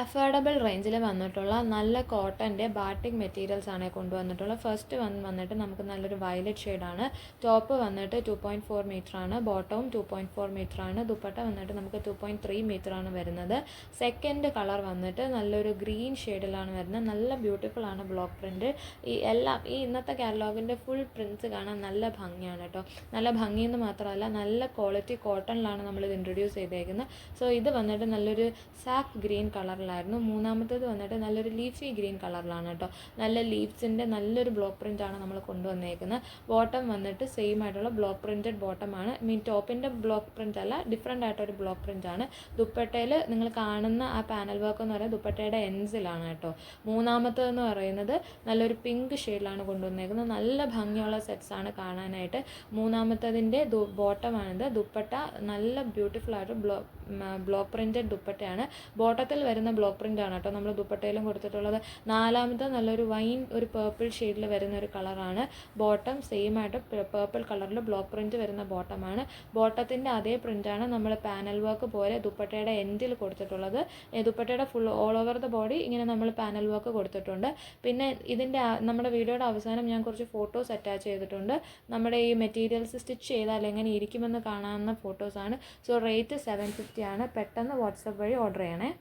Affordable റേഞ്ചിൽ വന്നിട്ടുള്ള നല്ല കോട്ടൻ്റെ ബാട്ടിക് മെറ്റീരിയൽസ് ആണ് കൊണ്ടുവന്നിട്ടുള്ളത്. ഫസ്റ്റ് വന്നിട്ട് നമുക്ക് നല്ലൊരു വയലറ്റ് ഷെയ്ഡാണ്. ടോപ്പ് വന്നിട്ട് 2.4 മീറ്റർ ആണ്, ബോട്ടവും 2.4 മീറ്റർ ആണ്. ദുപ്പട്ട വന്നിട്ട് നമുക്ക് 2.3 മീറ്റർ ആണ് വരുന്നത്. സെക്കൻഡ് കളർ വന്നിട്ട് നല്ലൊരു ഗ്രീൻ ഷെയ്ഡിലാണ് വരുന്നത്. നല്ല ബ്യൂട്ടിഫുൾ ആണ് ബ്ലോക്ക് പ്രിൻറ്റ്. ഈ ഇന്നത്തെ കാറ്റലോഗിൻ്റെ ഫുൾ പ്രിൻറ്റ്സ് കാണാൻ നല്ല ഭംഗിയാണ് കേട്ടോ. നല്ല ഭംഗിയെന്ന് മാത്രമല്ല നല്ല ക്വാളിറ്റി കോട്ടണിലാണ് നമ്മളിത് ഇൻട്രൊഡ്യൂസ് ചെയ്തേക്കുന്നത്. സോ ഇത് വന്നിട്ട് നല്ലൊരു സാഫ് ഗ്രീൻ കളറിലായിരുന്നു. മൂന്നാമത്തേത് വന്നിട്ട് നല്ലൊരു ലീഫി ഗ്രീൻ കളറിലാണ് കേട്ടോ. നല്ല ലീവ്സിൻ്റെ നല്ലൊരു ബ്ലോക്ക് പ്രിൻ്റ് ആണ് നമ്മൾ കൊണ്ടുവന്നേക്കുന്നത്. ബോട്ടം വന്നിട്ട് സെയിം ആയിട്ടുള്ള ബ്ലോക്ക് പ്രിൻറ്റഡ് ബോട്ടമാണ്. ടോപ്പിൻ്റെ ബ്ലോക്ക് പ്രിൻ്റ് അല്ല, ഡിഫറെൻ്റ് ആയിട്ടൊരു ബ്ലോക്ക് പ്രിൻ്റ് ആണ്. ദുപ്പട്ടയിൽ നിങ്ങൾ കാണുന്ന ആ പാനൽ വർക്ക് എന്ന് പറയുന്നത് ദുപ്പട്ടയുടെ എൻസിലാണ് കേട്ടോ. മൂന്നാമത്തേതെന്ന് പറയുന്നത് നല്ലൊരു പിങ്ക് ഷെയ്ഡിലാണ് കൊണ്ടുവന്നേക്കുന്നത്. നല്ല ഭംഗിയുള്ള സെറ്റ്സാണ് കാണാനായിട്ട്. മൂന്നാമത്തതിൻ്റെ ബോട്ടമാണിത്. ദുപ്പട്ട നല്ല ബ്യൂട്ടിഫുൾ ആയിട്ട് ബ്ലോക്ക് പ്രിൻറ്റഡ് ദുപ്പട്ടയാണ്. ബോട്ടത്തിൽ വരുന്ന ബ്ലോക്ക് പ്രിൻ്റ് ആണ് കേട്ടോ നമ്മൾ ദുപ്പട്ടയിലും കൊടുത്തിട്ടുള്ളത്. നാലാമത്തെ നല്ലൊരു ഒരു പേർപ്പിൾ ഷെയ്ഡിൽ വരുന്ന ഒരു കളറാണ്. ബോട്ടം സെയിം ആയിട്ട് പേർപ്പിൾ കളറിൽ ബ്ലോക്ക് പ്രിൻറ്റ് വരുന്ന ബോട്ടമാണ്. ബോട്ടത്തിൻ്റെ അതേ പ്രിൻ്റാണ് നമ്മൾ പാനൽ വർക്ക് പോലെ ദുപ്പട്ടയുടെ എൻഡിൽ കൊടുത്തിട്ടുള്ളത്. ദുപ്പട്ടയുടെ full all over the body ഇങ്ങനെ നമ്മൾ പാനൽ വർക്ക് കൊടുത്തിട്ടുണ്ട്. പിന്നെ ഇതിൻ്റെ നമ്മുടെ വീഡിയോയുടെ അവസാനം ഞാൻ കുറച്ച് ഫോട്ടോസ് അറ്റാച്ച് ചെയ്തിട്ടുണ്ട്. നമ്മുടെ ഈ മെറ്റീരിയൽസ് സ്റ്റിച്ച് ചെയ്താൽ എങ്ങനെ ഇരിക്കുമെന്ന് കാണാവുന്ന ഫോട്ടോസാണ്. സോ റേറ്റ് 750 ആണ്. പെട്ടെന്ന് വാട്സപ്പ് വഴി ഓർഡർ ചെയ്യണേ.